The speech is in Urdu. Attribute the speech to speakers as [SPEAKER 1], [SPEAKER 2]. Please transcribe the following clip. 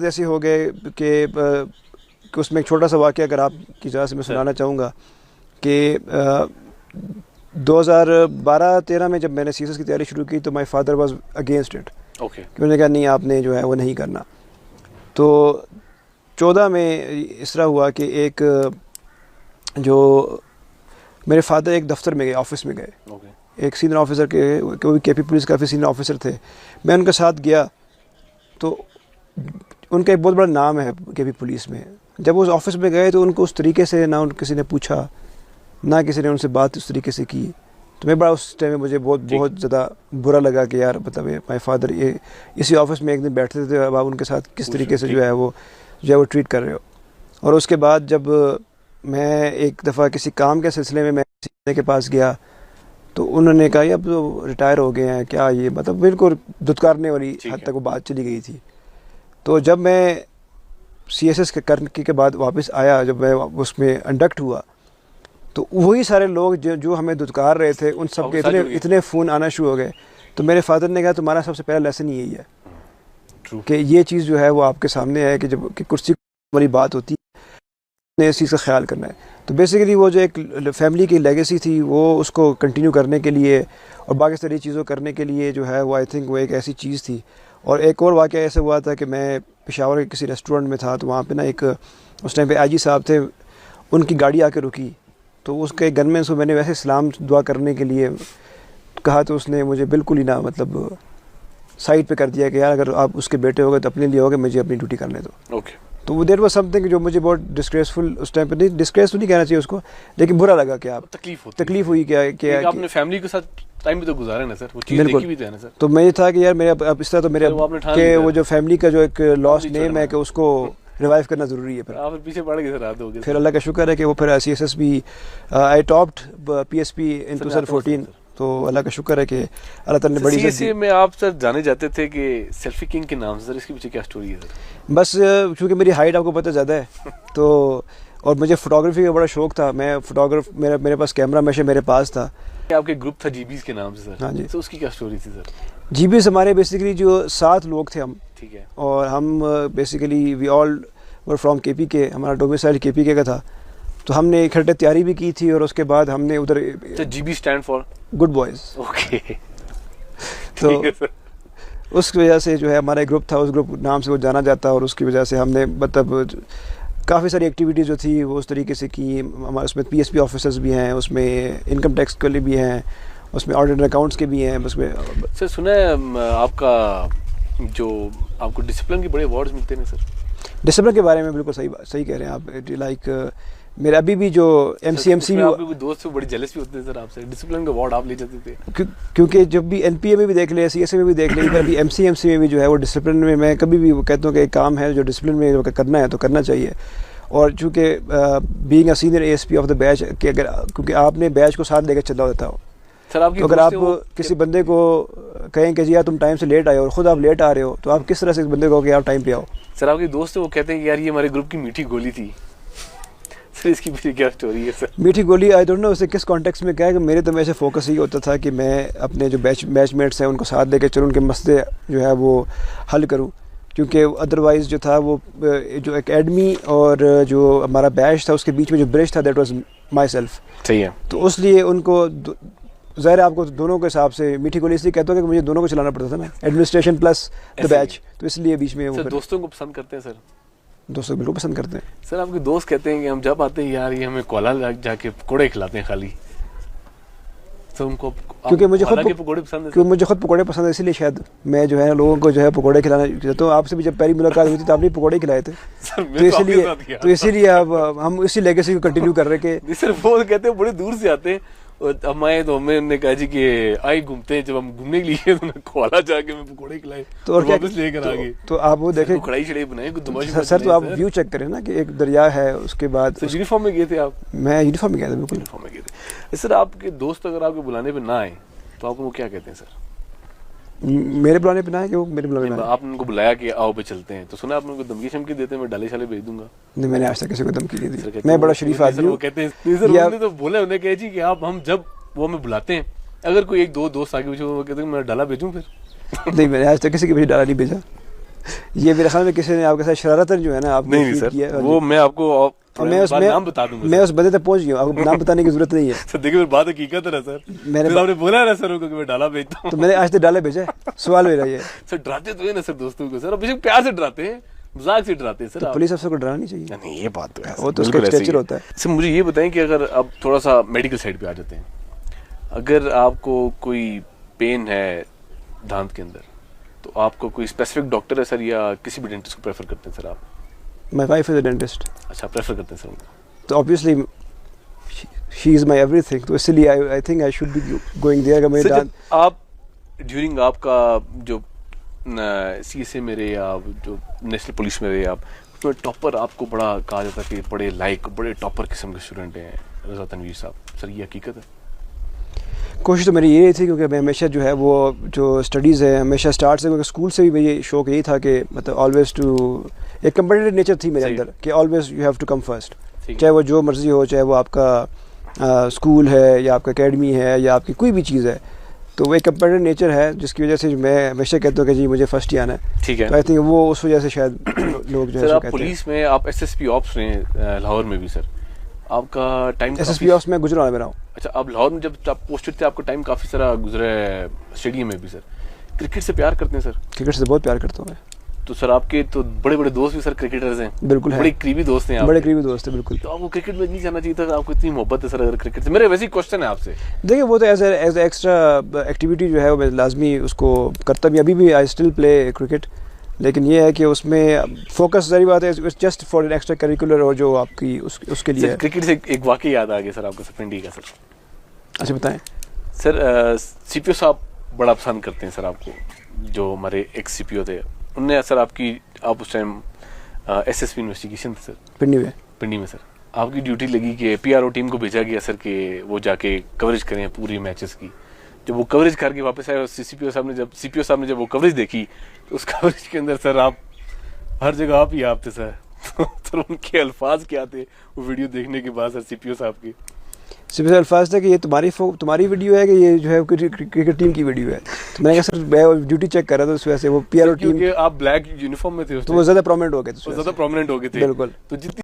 [SPEAKER 1] ایسے ہو گئے کہ اس میں ایک چھوٹا سا واقعہ اگر آپ کی اجازت سے میں سنانا چاہوں گا کہ 2012-13 میں جب میں نے سی ایس ایس کی تیاری شروع کی تو my father was against it. کہ انہوں نے کہا نہیں آپ نے جو ہے وہ نہیں کرنا. تو 14 میں اس طرح ہوا کہ ایک جو میرے فادر ایک دفتر میں گئے, آفس میں گئے, ایک سینئر آفیسر کے, وہ کے پی پولیس کافی سینئر آفیسر تھے, میں ان کے ساتھ گیا. تو ان کا ایک بہت بڑا نام ہے کے پی پولیس میں. جب وہ آفس میں گئے تو ان کو اس طریقے سے نہ کسی نے پوچھا, نہ کسی نے ان سے بات اس طریقے سے کی. تو میں بڑا اس ٹائم میں مجھے بہت زیادہ برا لگا کہ یار مطلب مائی فادر یہ اسی آفس میں ایک دن بیٹھتے تھے, اب آپ ان کے ساتھ کس طریقے سے جو ہے وہ ٹریٹ کر رہے ہو. اور اس کے بعد جب میں ایک دفعہ کسی کام کے سلسلے میں کسی کے پاس گیا تو انہوں نے کہا اب تو ریٹائر ہو گئے ہیں کیا, یہ مطلب بالکل دھتکارنے والی حد تک وہ بات چلی گئی تھی. تو جب میں سی ایس ایس کرنے کے بعد واپس آیا, جب میں اس میں انڈکٹ ہوا تو وہی سارے لوگ جو ہمیں دھتکار رہے تھے ان سب کے اتنے فون آنا شروع ہو گئے. تو میرے فادر نے کہا تمہارا سب سے پہلا لیسن یہی ہے کہ یہ چیز جو ہے وہ آپ کے سامنے ہے کہ جب کہ کرسی والی بات ہوتی ہے نے اس چیز کا خیال کرنا ہے. تو بیسیکلی وہ جو ایک فیملی کی لیگیسی تھی وہ اس کو کنٹینیو کرنے کے لیے اور باقی ساری چیزوں کرنے کے لیے جو ہے وہ آئی تھنک وہ ایک ایسی چیز تھی. اور ایک اور واقعہ ایسا ہوا تھا کہ میں پشاور کے کسی ریسٹورینٹ میں تھا, تو وہاں پہ نا ایک اس ٹائم پہ آئی جی صاحب تھے, ان کی گاڑی آ کے رکی. تو اس کے گن مین سے میں نے ویسے سلام دعا کرنے کے لیے کہا تو اس نے مجھے بالکل ہی نہ مطلب سائڈ پہ کر دیا کہ یار اگر آپ اس کے بیٹے ہو گئے تو اپنے لیے ہوگے, مجھے اپنی ڈیوٹی کرنے دو. تو وہ دیر واز سم تھنگ جو مجھے بہت ڈسگریسفل اس ٹائم پہ, نہیں ڈسگریس تو نہیں کہنا چاہیے اس کو, لیکن برا لگا کہ آپ تکلیف ہوئی کہ
[SPEAKER 2] آپ نے فیملی کے ساتھ ٹائم بھی تو گزارا نا سر, وہ چیز دیکھی بھی تو ہے نا سر.
[SPEAKER 1] تو میں یہ تھا کہ یار میرے اب اس طرح تو میرے کہ وہ جو فیملی کا جو ایک لاسٹ نیم ہے کہ اس کو ریوائیو کرنا ضروری ہے. پھر
[SPEAKER 2] آپ پیچھے پڑ گئے سر, ہو گئے.
[SPEAKER 1] پھر اللہ کا شکر ہے کہ وہ پھر سی ایس ایس بھی آئی ٹاپڈ پی ایس پی ان 2014. تو اللہ کا شکر ہے کہ اللہ تعالیٰ نے بڑی
[SPEAKER 2] سی ایس سی میں آپ سر جانے جاتے تھے کہ سیلفی کنگ کے نام سے, سر اس کے پیچھے کیا اسٹوری ہے سر؟
[SPEAKER 1] بس چونکہ میری ہائٹ آپ کو پتہ زیادہ ہے تو اور مجھے فوٹوگرافی کا بڑا شوق تھا, میں میرے پاس کیمرہ ہمیشہ میرے پاس تھا.
[SPEAKER 2] آپ کے گروپ تھا جی بیز کے نام سے سر؟
[SPEAKER 1] ہاں جی.
[SPEAKER 2] تو اس کی کیا اسٹوری تھی سر؟
[SPEAKER 1] جی بیز ہمارے بیسیکلی جو 7 لوگ تھے ہم,
[SPEAKER 2] ٹھیک ہے,
[SPEAKER 1] اور ہم basically we all were from کے پی کے, ہمارا ڈومیسائل کے پی کے کا تھا. تو ہم نے اکٹھے تیاری بھی کی تھی اور اس کے بعد ہم نے ادھر
[SPEAKER 2] G B stand for
[SPEAKER 1] good boys.
[SPEAKER 2] Okay.
[SPEAKER 1] تو اس کی وجہ سے جو ہے ہمارا گروپ تھا, اس گروپ نام سے وہ جانا جاتا, اور اس کی وجہ سے ہم نے مطلب کافی ساری ایکٹیویٹیز جو تھی وہ اس طریقے سے کی. ہمارے اس میں پی ایس پی آفیسرز بھی ہیں, اس میں انکم ٹیکس کے لیے بھی ہیں, اس میں آڈٹ اکاؤنٹس کے بھی ہیں. اس میں
[SPEAKER 2] سر سنا ہے آپ کا جو آپ کو ڈسپلن کے بڑے ایوارڈز ملتے ہیں سر؟
[SPEAKER 1] ڈسپلن کے بارے میں بالکل صحیح کہہ رہے ہیں آپ. لائک میرے ابھی بھی جو ایم سی بھی
[SPEAKER 2] دوست بڑے جیلس بھی ہوتے ہیں سر آپ سے, ڈسپلن کا ایوارڈ آپ لے جاتے تھے.
[SPEAKER 1] کیونکہ جب بھی این پی اے میں بھی دیکھ لیں, سی ایس اے میں بھی دیکھ لیں, ابھی ایم سی میں بھی جو ہے وہ ڈسپلن میں کبھی بھی وہ کہتا ہوں کہ ایک کام ہے جو ڈسپلن میں کرنا ہے تو کرنا چاہیے. اور چونکہ بینگ اے سینئر اے ایس پی آف دا بیچ کہ اگر کیونکہ آپ نے بیچ کو ساتھ لے کے چلا ہوتا ہو, تو اگر آپ کسی بندے کو کہیں کہ جی یار تم ٹائم سے لیٹ آئے ہو اور خود آپ لیٹ آ رہے ہو, تو آپ کس طرح سے اس بندے کو کہ آپ ٹائم پہ آؤ.
[SPEAKER 2] سر آپ کے دوست وہ کہتے ہیں کہ یار یہ ہمارے گروپ کی میٹھی گولی تھی. سر اس کی پیچھے کیا اسٹوری ہے سر؟
[SPEAKER 1] میٹھی گولی آئی ڈونٹ نو اسے کس کانٹیکس میں کیا ہے کہ میرے تو ویسے فوکس یہ ہوتا تھا کہ میں اپنے جو بیچ میٹس ہیں ان کو ساتھ لے کے چلوں, ان کے مسئلے جو ہے وہ حل کروں. کیونکہ ادروائز جو تھا وہ جو اکیڈمی اور جو ہمارا بیچ تھا اس کے بیچ میں جو برج تھا دیٹ واز مائی سیلف.
[SPEAKER 2] صحیح ہے.
[SPEAKER 1] تو اس لیے ان کو ظاہر آپ کو دونوں کے حساب سے میٹھی گولی اس لیے کہتا ہوں کہ مجھے دونوں کو چلانا پڑتا تھا نا, ایڈمنسٹریشن پلس دا بیچ, تو اس لیے بیچ میں.
[SPEAKER 2] سر دوستوں کو پسند کرتے ہیں سر؟
[SPEAKER 1] دوستوں بالکل پسند کرتے ہیں
[SPEAKER 2] سر. آپ کے دوست کہتے ہیں کہ ہم جب آتے ہیں یار یہ ہمیں کولا جا کے پکوڑے کھلاتے ہیں خالی. سر ان کو
[SPEAKER 1] کیونکہ مجھے خود پکوڑے پسند ہے, اسی لیے شاید میں جو ہے لوگوں کو جو ہے پکوڑے کھلانا چاہتا ہوں. آپ سے بھی جب پہلی ملاقات ہوئی تھی تو آپ نے پکوڑے کھلائے تھے, تو اسی لیے اب ہم اسی لیگیسی کو کنٹینیو کر رہے کہ
[SPEAKER 2] سر وہ کہتے ہیں بڑے دور سے آتے ہیں ہم آئے تو ہمیں نے کہا جی کہ آئے گھومتے ہیں, جب ہم گھومنے کے لیے تو کھولا جا کے ہمیں پکوڑے کھلائے تو واپس لے کر آگے.
[SPEAKER 1] تو آپ وہ دیکھیں
[SPEAKER 2] کڑھائی شڑائی بنائے
[SPEAKER 1] سر, تو آپ ویو چیک کریں نا کہ ایک دریا ہے, اس کے بعد
[SPEAKER 2] یونیفارم میں گئے تھے آپ؟
[SPEAKER 1] میں یونیفارم میں گیا تھا, بالکل
[SPEAKER 2] یونیفارم میں گئے تھے. سر آپ کے دوست اگر آپ کے بلانے پہ نہ آئے تو آپ کو وہ کیا کہتے ہیں سر؟
[SPEAKER 1] میرے بلانے پہ نہ ہے کہ وہ میرے بلانے پہ
[SPEAKER 2] آپ نے ان کو بلایا کہ آؤ پہ چلتے ہیں, تو سنا آپ نے ان کو دھمکی شمکی دیتے ہیں میں ڈالے شالے بھیج دوں گا؟
[SPEAKER 1] نہیں, میں نے آج تک کسی کو دھمکی نہیں دی, میں بڑا شریف آدمی ہوں.
[SPEAKER 2] کہتے ہیں انہوں نے تو بولا, انہیں کہا جی کہ آپ ہم جب وہ ہمیں بلاتے ہیں اگر کوئی ایک دو دوست آگے پیچھے وہ کہتے ہیں میں ڈالا بھیجوں پھر.
[SPEAKER 1] نہیں, میں نے آج تک کسی کے پیچھے ڈالا نہیں بھیجا. یہ میرے خیال میں کسی نے آپ کے ساتھ شرارتاً جو ہے نا آپ
[SPEAKER 2] نہیں سر وہ میں آپ کو نام بتا دوں گا.
[SPEAKER 1] میں اس بندے تک پہنچ گیا ہوں, آپ کو نام بتانے کی ضرورت نہیں ہے.
[SPEAKER 2] سر دیکھیے بات حقیقت ہے سر, آپ نے بولا نا سر کہ میں ڈالا بھیجتا ہوں,
[SPEAKER 1] تو میں نے آج تک ڈالے بھیجا ہے. سوال میرا یہ
[SPEAKER 2] سر ڈراتے تو ہے نا سر دوستوں کو, سر بے پیار سے ڈراتے ہیں, مذاق سے ڈراتے ہیں سر.
[SPEAKER 1] پولیس افسر کو ڈرانا نہیں چاہیے.
[SPEAKER 2] نہیں یہ بات تو ہے,
[SPEAKER 1] وہ تو اس کا اسٹیچر ہوتا ہے.
[SPEAKER 2] سر مجھے یہ بتائیں کہ اگر آپ تھوڑا سا میڈیکل سائڈ پہ آ جاتے ہیں, اگر آپ کو کوئی پین ہے دانت کے اندر تو آپ کو کوئی اسپیسیفک ڈاکٹر ہے سر یا کسی بھی ڈینٹسٹ کو پریفر کرتے ہیں سر آپ؟
[SPEAKER 1] My wife is a dentist.
[SPEAKER 2] اچھا پریفر کرتے ہیں سر ان کو,
[SPEAKER 1] تو obviously she is my everything, تو اس لیے I think I should be going there. کہ میں
[SPEAKER 2] آپ ڈیورنگ آپ کا جو سی ایس اے میں رہے آپ, جو نیشنل پولیس میں رہے آپ, اس میں ٹاپر آپ کو بڑا کہا جاتا ہے کہ بڑے لائک بڑے ٹاپر قسم کے اسٹوڈنٹ ہیں رضا تنویر صاحب, سر یہ حقیقت ہے؟
[SPEAKER 1] کوشش تو میری یہ تھی کیونکہ میں ہمیشہ جو ہے وہ جو اسٹڈیز ہے ہمیشہ اسٹارٹ سے, کیونکہ اسکول سے بھی مجھے شوق یہی تھا کہ مطلب آلویز ٹو ایک کمپٹیٹیو نیچر تھی میرے اندر کہ always you have to come first, چاہے وہ جو مرضی ہو, چاہے وہ آپ کا اسکول ہے یا آپ کا اکیڈمی ہے یا آپ کی کوئی بھی چیز ہے, تو وہ ایک کمپیٹیٹیو نیچر ہے جس کی وجہ سے میں ہمیشہ کہتا ہوں کہ جی مجھے فرسٹ ہی آنا ہے.
[SPEAKER 2] ٹھیک ہے,
[SPEAKER 1] آئی تھنک وہ اس وجہ سے شاید لوگ جو ہے
[SPEAKER 2] سر آپ پولیس میں آپ ایس ایس پی آپس رہے ہیں لاہور میں بھی, سر آپ کا ٹائم
[SPEAKER 1] ایس ایس پی آپس میں گجرانوالہ میں رہا ہوں.
[SPEAKER 2] اچھا آپ لاہور میں جب آپ پوسٹڈ تھے آپ کا ٹائم کافی سارا گزرا ہے اسٹیڈیم میں بھی, سر کرکٹ سے پیار کرتے ہیں سر؟
[SPEAKER 1] کرکٹ سے بہت پیار کرتا ہوں میں.
[SPEAKER 2] تو سر آپ کے تو بڑے بڑے دوست بھی سر کرکٹرز ہیں؟
[SPEAKER 1] بالکل ہے,
[SPEAKER 2] بڑے قریبی دوست ہیں,
[SPEAKER 1] بڑے قریبی دوست ہیں بالکل.
[SPEAKER 2] تو آپ کو کرکٹ میں نہیں جانا چاہیے تھا, آپ کو اتنی محبت ہے سر اگر کرکٹ سے؟ میرے ویسے ہی کوشچن ہے آپ سے.
[SPEAKER 1] دیکھیے وہ تو ایز اے ایکسٹرا ایکٹیویٹی جو ہے وہ لازمی اس کو کرتا بھی, ابھی بھی آئی اسٹل پلے کرکٹ, لیکن یہ ہے کہ اس میں فوکس ظاہری بات ہے just for an extra curricular, اور جو آپ کی اس کے لیے
[SPEAKER 2] کرکٹ سے ایک واقعہ یاد آ گیا سر آپ کو سپرنڈی کا. سر
[SPEAKER 1] اچھا بتائیں.
[SPEAKER 2] سر سی پی او صاحب بڑا پسند کرتے ہیں سر آپ کو, جو ہمارے ایکس سی پی او تھے, انہوں نے سر آپ کی, آپ اس ٹائم ایس ایس پی انویسٹیگیشن تھے سر پنڈی میں, سر آپ کی ڈیوٹی لگی کہ پی آر او ٹیم کو بھیجا گیا سر کہ وہ جا کے کوریج کریں پوری میچز کی. جب وہ کوریج کر کے واپس آئے, سی پی او صاحب نے جب وہ کوریج دیکھی تو اس کوریج کے اندر سر آپ ہر جگہ آپ ہی آپ تھے سر. سر ان کے الفاظ کیا تھے وہ ویڈیو دیکھنے کے بعد سر سی پی او صاحب کی؟
[SPEAKER 1] سمپل الفاظ تھا کہ یہ تمہاری ویڈیو ہے کہ یہ جو ہے کرکٹ ٹیم کی ویڈیو ہے. تو میں نے کہا سر میں ڈیوٹی چیک کر رہا تھا, اس وجہ سے وہ پی آر او ٹیم,
[SPEAKER 2] آپ بلیک یونیفارم میں تھے
[SPEAKER 1] تو وہ زیادہ پرومیننٹ ہو گئے تھے,
[SPEAKER 2] بالکل. تو جتنی